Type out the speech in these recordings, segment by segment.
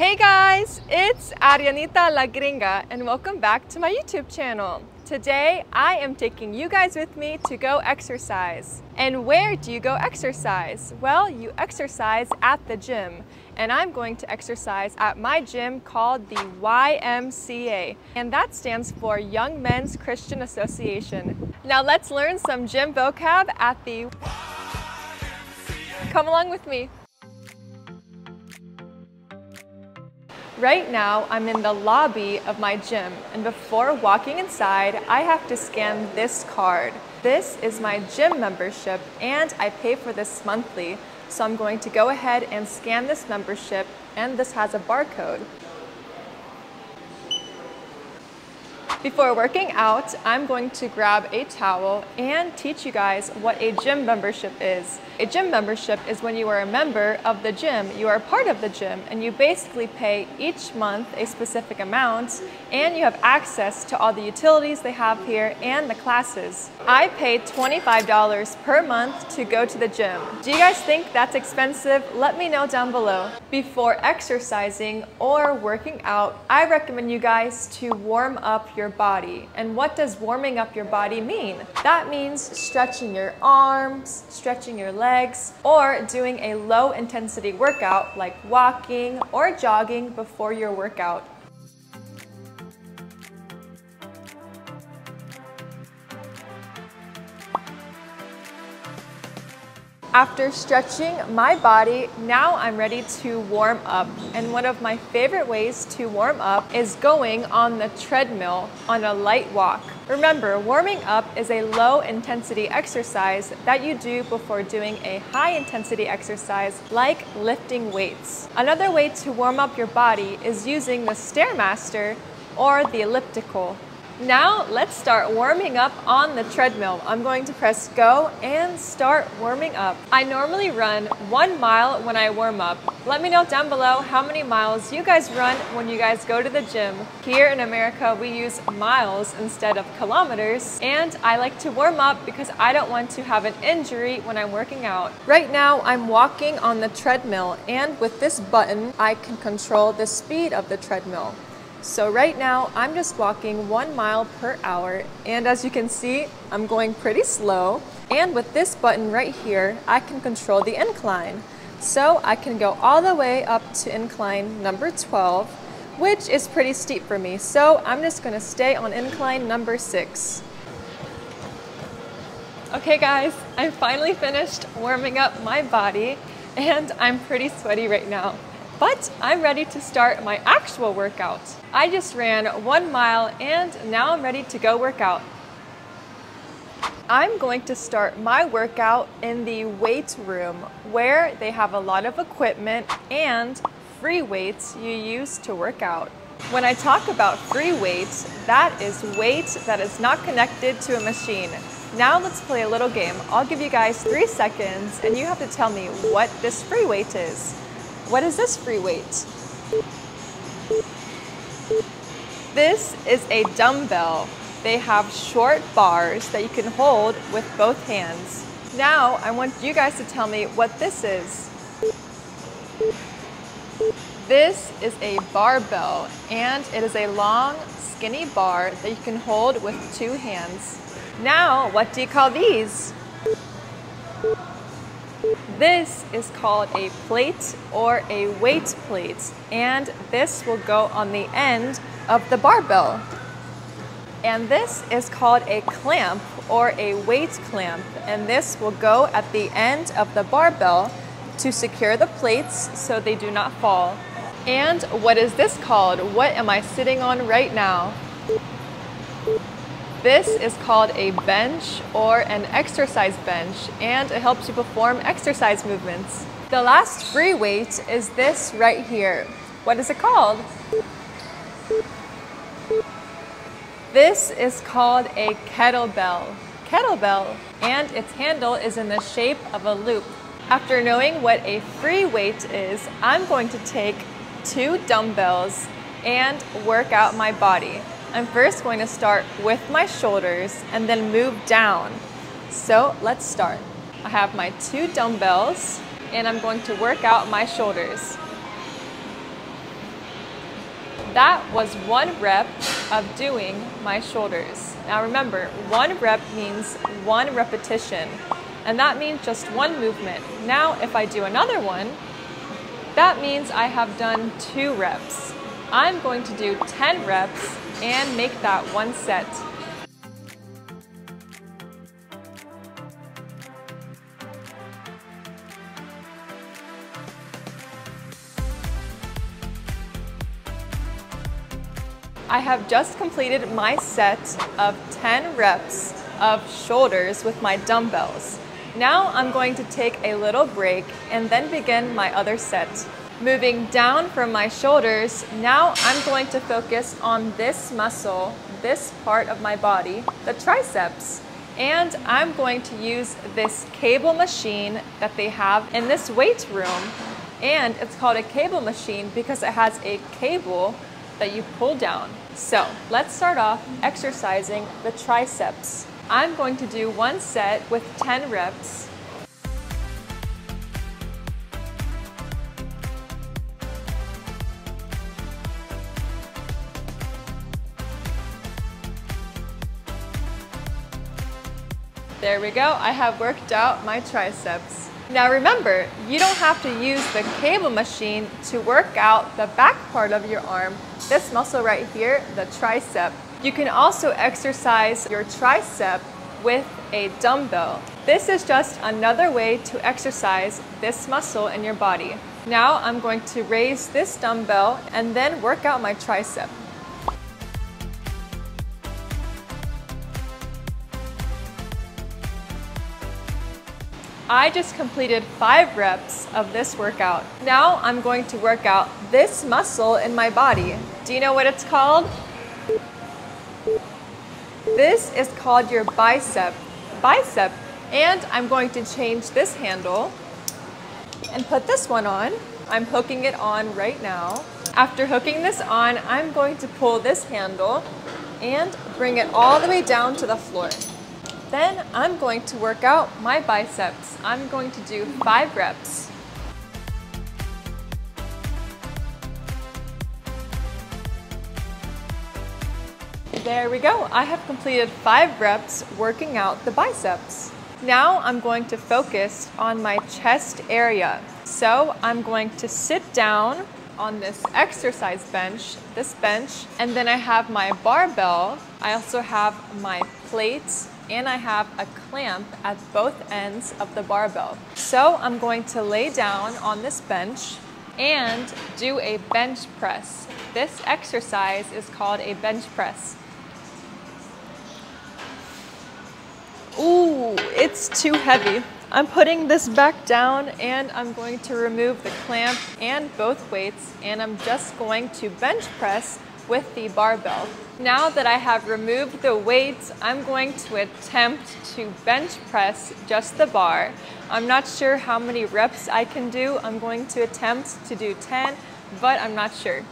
Hey guys, it's Ariannitalagringa and welcome back to my YouTube channel. Today I am taking you guys with me to go exercise. And where do you go exercise? Well, you exercise at the gym. And I'm going to exercise at my gym called the YMCA. And that stands for Young Men's Christian Association. Now let's learn some gym vocab at the YMCA. Come along with me. Right now, I'm in the lobby of my gym, and before walking inside, I have to scan this card. This is my gym membership, and I pay for this monthly. So I'm going to go ahead and scan this membership, and this has a barcode. Before working out, I'm going to grab a towel and teach you guys what a gym membership is. A gym membership is when you are a member of the gym, you are part of the gym, and you basically pay each month a specific amount, and you have access to all the utilities they have here and the classes. I pay $25 per month to go to the gym. Do you guys think that's expensive? Let me know down below. Before exercising or working out, I recommend you guys to warm up your body. And what does warming up your body mean? That means stretching your arms, stretching your legs, or doing a low intensity workout like walking or jogging before your workout. After stretching my body, now I'm ready to warm up. And one of my favorite ways to warm up is going on the treadmill on a light walk. Remember, warming up is a low intensity exercise that you do before doing a high intensity exercise like lifting weights. Another way to warm up your body is using the Stairmaster or the elliptical. Now let's start warming up on the treadmill. I'm going to press go and start warming up. I normally run 1 mile when I warm up. Let me know down below how many miles you guys run when you guys go to the gym. Here in America, we use miles instead of kilometers, and I like to warm up because I don't want to have an injury when I'm working out. Right now, I'm walking on the treadmill, and with this button, I can control the speed of the treadmill. So right now, I'm just walking 1 mile per hour, and as you can see, I'm going pretty slow. And with this button right here, I can control the incline. So I can go all the way up to incline number 12, which is pretty steep for me. So I'm just gonna stay on incline number 6. Okay guys, I'm finally finished warming up my body, and I'm pretty sweaty right now. But I'm ready to start my actual workout. I just ran 1 mile and now I'm ready to go work out. I'm going to start my workout in the weight room where they have a lot of equipment and free weights you use to work out. When I talk about free weights, that is weight that is not connected to a machine. Now let's play a little game. I'll give you guys 3 seconds and you have to tell me what this free weight is. What is this free weight? This is a dumbbell. They have short bars that you can hold with both hands. Now I want you guys to tell me what this is. This is a barbell, and it is a long, skinny bar that you can hold with 2 hands. Now, what do you call these? This is called a plate or a weight plate, and this will go on the end of the barbell. And this is called a clamp or a weight clamp, and this will go at the end of the barbell to secure the plates so they do not fall. And what is this called? What am I sitting on right now? This is called a bench or an exercise bench, and it helps you perform exercise movements. The last free weight is this right here. What is it called? This is called a kettlebell. And its handle is in the shape of a loop. After knowing what a free weight is, I'm going to take 2 dumbbells and work out my body. I'm first going to start with my shoulders and then move down. So let's start. I have my 2 dumbbells and I'm going to work out my shoulders. That was 1 rep of doing my shoulders. Now remember, 1 rep means 1 repetition, and that means just 1 movement. Now if I do another one, that means I have done 2 reps. I'm going to do 10 reps and make that 1 set. I have just completed my set of 10 reps of shoulders with my dumbbells. Now I'm going to take a little break and then begin my other set. Moving down from my shoulders, now I'm going to focus on this muscle, this part of my body, the triceps. And I'm going to use this cable machine that they have in this weight room. And it's called a cable machine because it has a cable that you pull down. So let's start off exercising the triceps. I'm going to do 1 set with 10 reps. There we go, I have worked out my triceps. Now remember, you don't have to use the cable machine to work out the back part of your arm. This muscle right here, the tricep. You can also exercise your tricep with a dumbbell. This is just another way to exercise this muscle in your body. Now I'm going to raise this dumbbell and then work out my tricep. I just completed 5 reps of this workout. Now I'm going to work out this muscle in my body. Do you know what it's called? This is called your bicep. And I'm going to change this handle and put this one on. I'm hooking it on right now. After hooking this on, I'm going to pull this handle and bring it all the way down to the floor. Then I'm going to work out my biceps. I'm going to do 5 reps. There we go. I have completed 5 reps working out the biceps. Now I'm going to focus on my chest area. So I'm going to sit down on this exercise bench, and then I have my barbell. I also have my plates, and I have a clamp at both ends of the barbell. So I'm going to lay down on this bench and do a bench press. This exercise is called a bench press. Ooh, it's too heavy. I'm putting this back down and I'm going to remove the clamp and both weights, and I'm just going to bench press with the barbell. Now that I have removed the weights, I'm going to attempt to bench press just the bar. I'm not sure how many reps I can do. I'm going to attempt to do 10, but I'm not sure.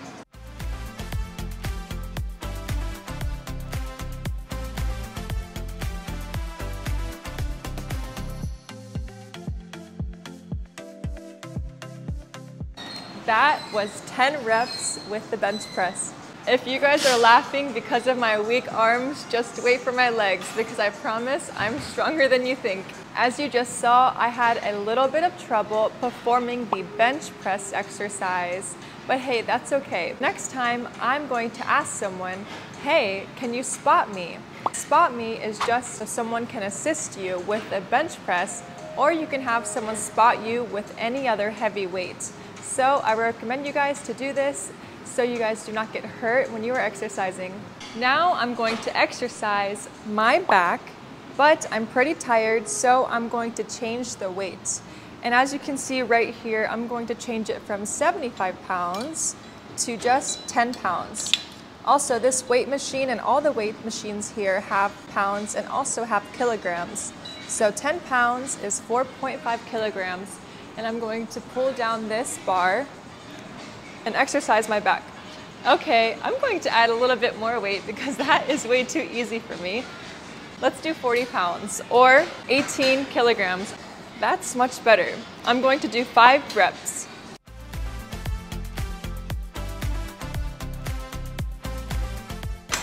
That was 10 reps with the bench press. If you guys are laughing because of my weak arms, just wait for my legs, because I promise I'm stronger than you think. As you just saw, I had a little bit of trouble performing the bench press exercise, but hey, that's okay. Next time, I'm going to ask someone, hey, can you spot me? Spot me is just so someone can assist you with a bench press, or you can have someone spot you with any other heavy weight. So I recommend you guys to do this so you guys do not get hurt when you are exercising. Now I'm going to exercise my back, but I'm pretty tired, so I'm going to change the weight. And as you can see right here, I'm going to change it from 75 pounds to just 10 pounds. Also, this weight machine and all the weight machines here have pounds and also have kilograms. So 10 pounds is 4.5 kilograms. And I'm going to pull down this bar and exercise my back. Okay, I'm going to add a little bit more weight because that is way too easy for me. Let's do 40 pounds or 18 kilograms. That's much better. I'm going to do 5 reps.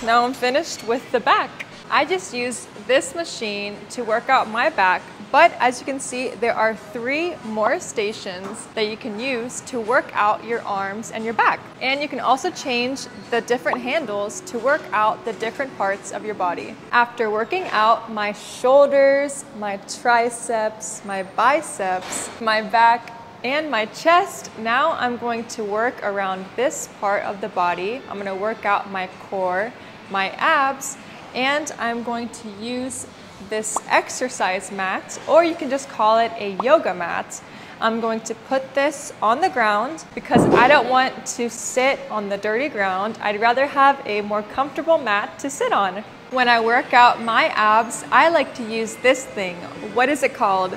Now I'm finished with the back. I just used this machine to work out my back, but as you can see, there are 3 more stations that you can use to work out your arms and your back. And you can also change the different handles to work out the different parts of your body. After working out my shoulders, my triceps, my biceps, my back, and my chest, now I'm going to work around this part of the body. I'm going to work out my core, my abs, and I'm going to use this exercise mat, or you can just call it a yoga mat. I'm going to put this on the ground because I don't want to sit on the dirty ground. I'd rather have a more comfortable mat to sit on. When I work out my abs, I like to use this thing. What is it called?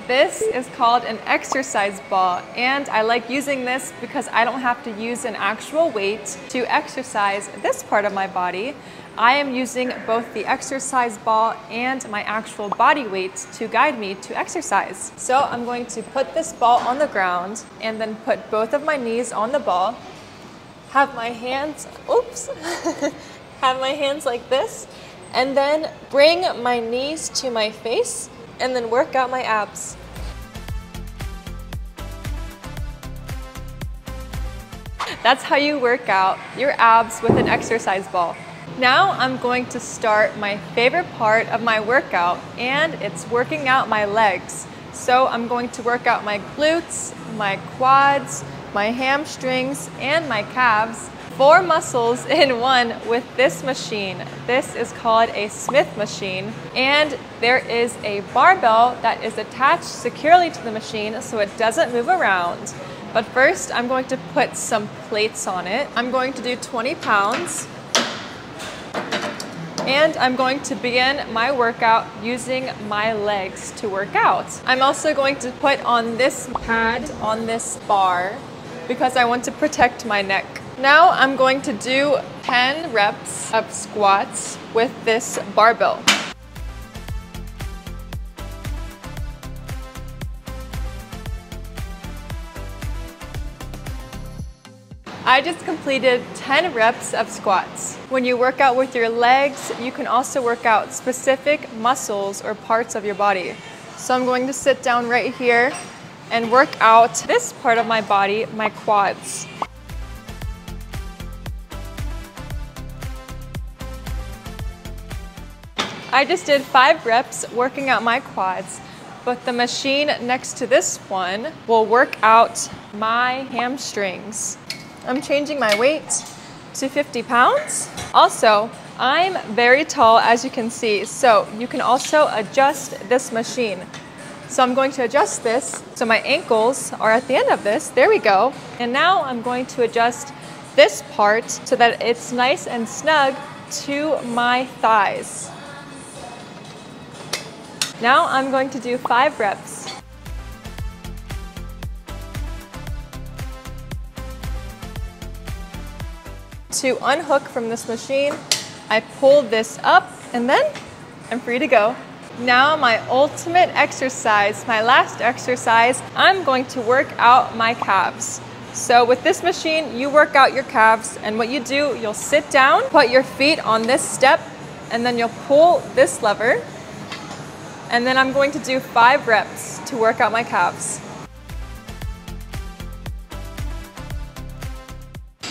This is called an exercise ball, and I like using this because I don't have to use an actual weight to exercise this part of my body. I am using both the exercise ball and my actual body weight to guide me to exercise. So I'm going to put this ball on the ground and then put both of my knees on the ball, have my hands, have my hands like this, and then bring my knees to my face and then work out my abs. That's how you work out your abs with an exercise ball. Now I'm going to start my favorite part of my workout, and it's working out my legs. So I'm going to work out my glutes, my quads, my hamstrings, and my calves. 4 muscles in one with this machine. This is called a Smith machine, and there is a barbell that is attached securely to the machine so it doesn't move around. But first, I'm going to put some plates on it. I'm going to do 20 pounds, and I'm going to begin my workout using my legs to work out. I'm also going to put on this pad on this bar because I want to protect my neck. Now I'm going to do 10 reps of squats with this barbell. I just completed 10 reps of squats. When you work out with your legs, you can also work out specific muscles or parts of your body. So I'm going to sit down right here and work out this part of my body, my quads. I just did 5 reps working out my quads, but the machine next to this one will work out my hamstrings. I'm changing my weight to 50 pounds. Also, I'm very tall, as you can see, so you can also adjust this machine. So I'm going to adjust this so my ankles are at the end of this. There we go. And now I'm going to adjust this part so that it's nice and snug to my thighs. Now I'm going to do 5 reps. To unhook from this machine, I pull this up and then I'm free to go. Now my ultimate exercise, my last exercise, I'm going to work out my calves. So with this machine, you work out your calves, and what you do, you'll sit down, put your feet on this step, and then you'll pull this lever. And then I'm going to do 5 reps to work out my calves.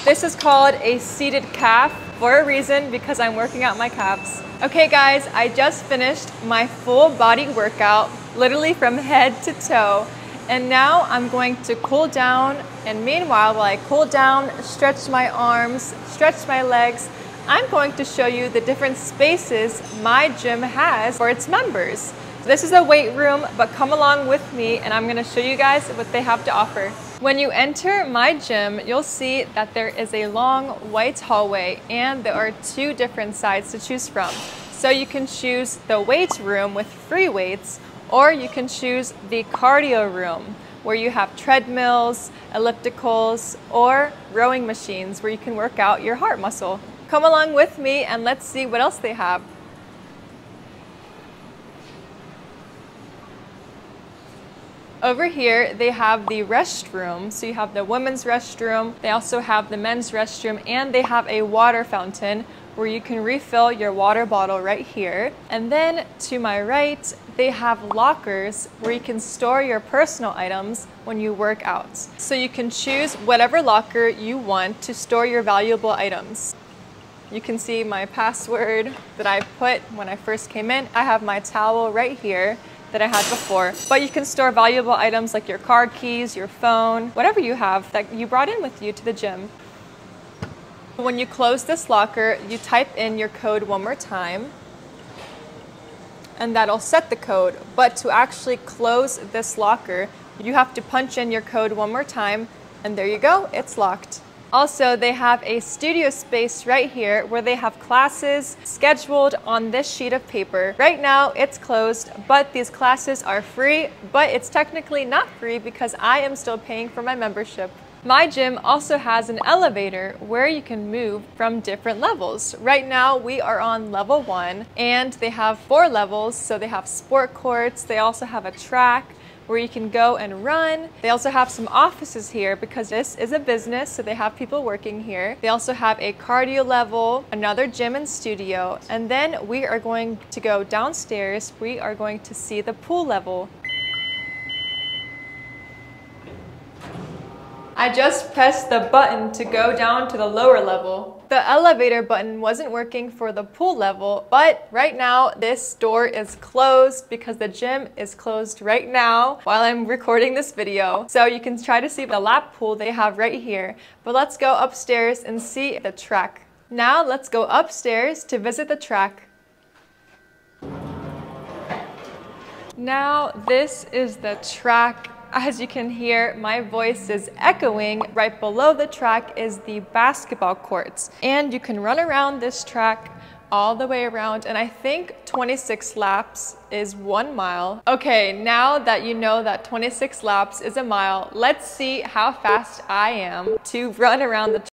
This is called a seated calf for a reason, because I'm working out my calves. Okay guys, I just finished my full body workout, literally from head to toe. And now I'm going to cool down, and meanwhile, while I cool down, stretch my arms, stretch my legs, I'm going to show you the different spaces my gym has for its members. This is a weight room, but come along with me and I'm going to show you guys what they have to offer. When you enter my gym, you'll see that there is a long white hallway and there are 2 different sides to choose from. So you can choose the weight room with free weights, or you can choose the cardio room where you have treadmills, ellipticals, or rowing machines where you can work out your heart muscle. Come along with me and let's see what else they have. Over here, they have the restroom. So you have the women's restroom. They also have the men's restroom, and they have a water fountain where you can refill your water bottle right here. And then to my right, they have lockers where you can store your personal items when you work out. So you can choose whatever locker you want to store your valuable items. You can see my password that I put when I first came in. I have my towel right here that I had before, but you can store valuable items like your car keys, your phone, whatever you have that you brought in with you to the gym. When you close this locker, you type in your code one more time, and that'll set the code. But to actually close this locker, you have to punch in your code one more time, and there you go, it's locked. Also, they have a studio space right here where they have classes scheduled on this sheet of paper. Right now, it's closed, but these classes are free, but it's technically not free because I am still paying for my membership. My gym also has an elevator where you can move from different levels. Right now we are on level 1, and they have 4 levels. So they have sport courts, they also have a track where you can go and run. They also have some offices here because this is a business, so they have people working here. They also have a cardio level, another gym and studio, and then we are going to go downstairs. We are going to see the pool level. I just pressed the button to go down to the lower level. The elevator button wasn't working for the pool level, but right now this door is closed because the gym is closed right now while I'm recording this video. So you can try to see the lap pool they have right here. But let's go upstairs and see the track. Now let's go upstairs to visit the track. Now this is the track. As you can hear, my voice is echoing. Right below the track is the basketball courts. And you can run around this track all the way around, and I think 26 laps is 1 mile. Okay, now that you know that 26 laps is a mile, let's see how fast I am to run around the track.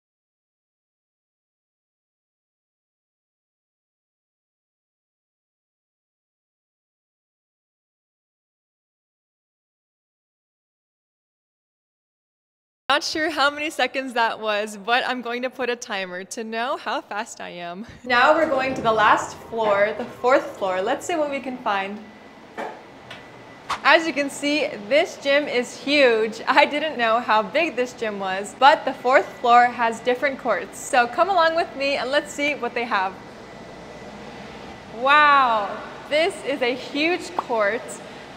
Not sure how many seconds that was, but I'm going to put a timer to know how fast I am. Now we're going to the last floor, the 4th floor. Let's see what we can find. As you can see, this gym is huge. I didn't know how big this gym was, but the 4th floor has different courts. So come along with me and let's see what they have. Wow, this is a huge court.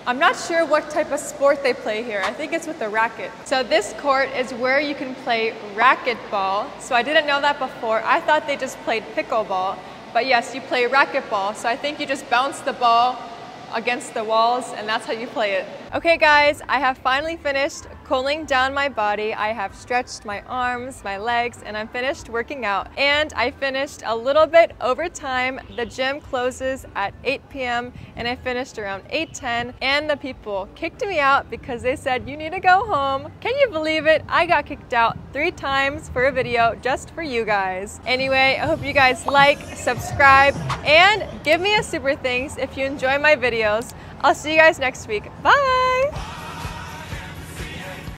I'm not sure what type of sport they play here. I think it's with a racket. So this court is where you can play racquetball. So I didn't know that before. I thought they just played pickleball. But yes, you play racquetball. So I think you just bounce the ball against the walls, and that's how you play it. Okay guys, I have finally finished cooling down my body. I have stretched my arms, my legs, and I'm finished working out. And I finished a little bit over time. The gym closes at 8 p.m. and I finished around 8:10, and the people kicked me out because they said you need to go home. Can you believe it? I got kicked out 3 times for a video just for you guys. Anyway, I hope you guys like, subscribe, and give me a super thanks if you enjoy my videos. I'll see you guys next week. Bye!